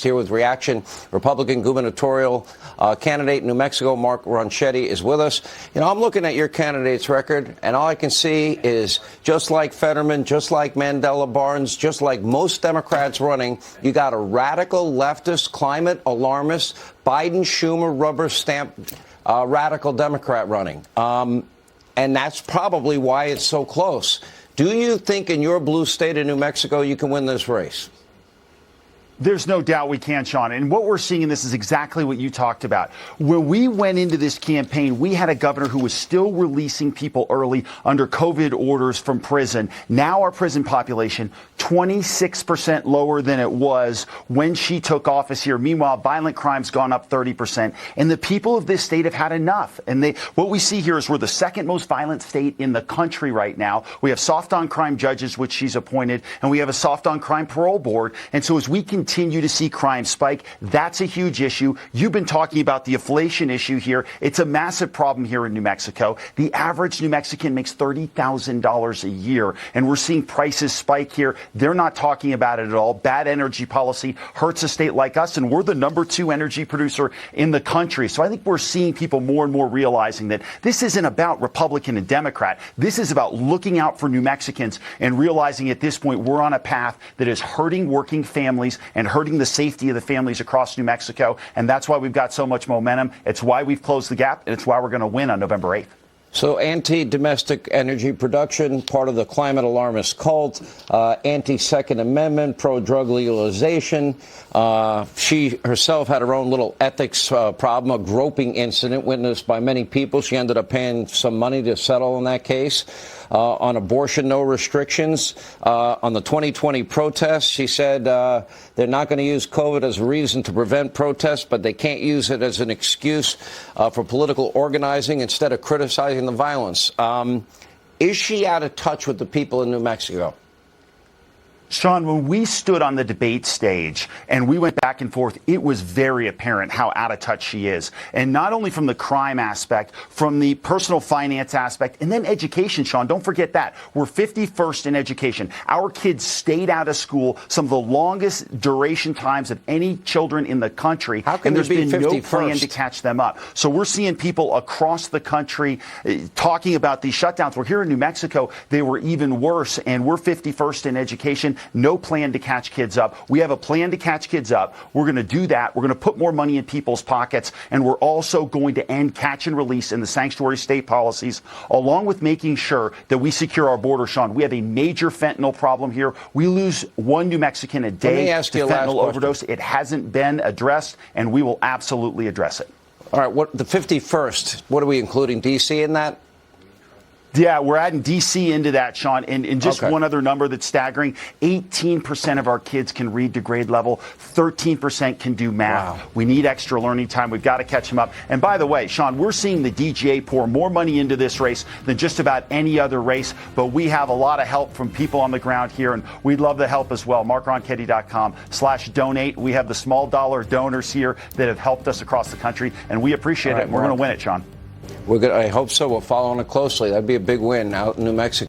Here with reaction, Republican gubernatorial candidate in New Mexico, Mark Ronchetti, is with us. You know, I'm looking at your candidate's record, and all I can see is just like Fetterman, just like Mandela Barnes, just like most Democrats running, you got a radical leftist, climate alarmist, Biden, Schumer, rubber stamp, radical Democrat running. And that's probably why it's so close. Do you think in your blue state of New Mexico you can win this race? There's no doubt we can, Sean. And what we're seeing in this is exactly what you talked about. When we went into this campaign, we had a governor who was still releasing people early under COVID orders from prison. Now our prison population, 26% lower than it was when she took office here. Meanwhile, violent crime's gone up 30%. And the people of this state have had enough. And what we see here is we're the second most violent state in the country right now. We have soft on crime judges, which she's appointed, and we have a soft on crime parole board. And so as we continue to see crime spike, that's a huge issue. You've been talking about the inflation issue here. It's a massive problem here in New Mexico. The average New Mexican makes $30,000 a year, and we're seeing prices spike here. They're not talking about it at all. Bad energy policy hurts a state like us, and we're the #2 energy producer in the country. So I think we're seeing people more and more realizing that this isn't about Republican and Democrat. This is about looking out for New Mexicans and realizing at this point we're on a path that is hurting working families and hurting the safety of the families across New Mexico. And that's why we've got so much momentum. It's why we've closed the gap, and it's why we're going to win on November 8th. So anti-domestic energy production, part of the climate alarmist cult, anti-Second Amendment, pro-drug legalization. She herself had her own little ethics problem, a groping incident witnessed by many people. She ended up paying some money to settle in that case. On abortion, no restrictions. On the 2020 protests, she said they're not going to use COVID as a reason to prevent protests, but they can't use it as an excuse for political organizing instead of criticizing the violence. Is she out of touch with the people in New Mexico? Sean, when we stood on the debate stage and we went back and forth, it was very apparent how out of touch she is. And not only from the crime aspect, from the personal finance aspect, and then education, Sean. Don't forget that. We're 51st in education. Our kids stayed out of school some of the longest duration times of any children in the country. How can and there's been 51st? no plan to catch them up. So we're seeing people across the country talking about these shutdowns. We're here in New Mexico. They were even worse. And we're 51st in education. No plan to catch kids up. We have a plan to catch kids up. We're going to do that. We're going to put more money in people's pockets. And we're also going to end catch and release in the sanctuary state policies, along with making sure that we secure our border, Sean. We have a major fentanyl problem here. We lose one New Mexican a day to fentanyl overdose. It hasn't been addressed, and we will absolutely address it. All right. What the 51st? What are we including? D.C. in that? Yeah, we're adding D.C. into that, Sean. And just one other number that's staggering, 18% of our kids can read to grade level, 13% can do math. Wow. We need extra learning time. We've got to catch them up. And by the way, Sean, we're seeing the DGA pour more money into this race than just about any other race. But we have a lot of help from people on the ground here, and we'd love the help as well. MarkRonchetti.com/donate. We have the small dollar donors here that have helped us across the country, and we appreciate it. And we're going to win it, Sean. I hope so. We're following it closely. That'd be a big win out in New Mexico.